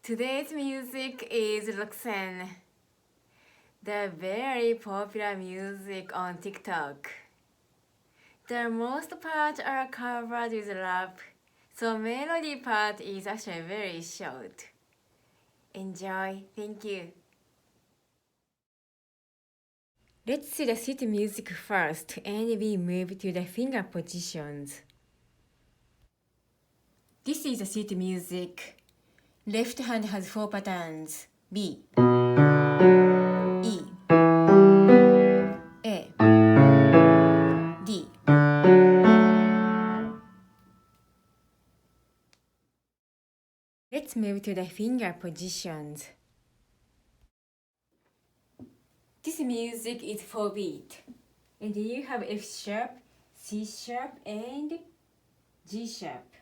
Today's music is Roxanne, the very popular music on TikTok. The most part are covered with rap, so melody part is actually very short. Enjoy, thank you. Let's see the sheet music first and we move to the finger positions. This is the sheet music. Left hand has 4 patterns: B, E, A, D. Let's move to the finger positions. This music is 4 beat, and you have F sharp, C sharp, and G sharp.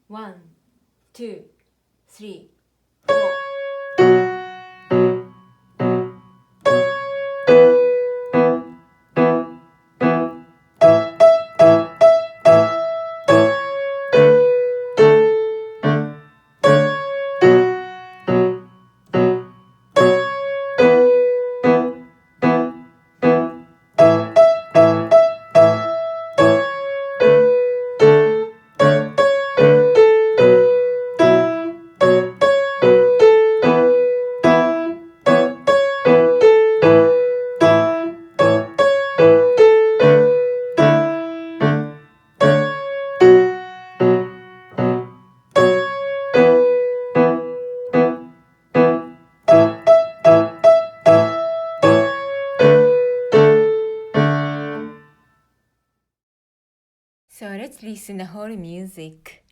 1, 2, 3, 4. So let's listen the whole music.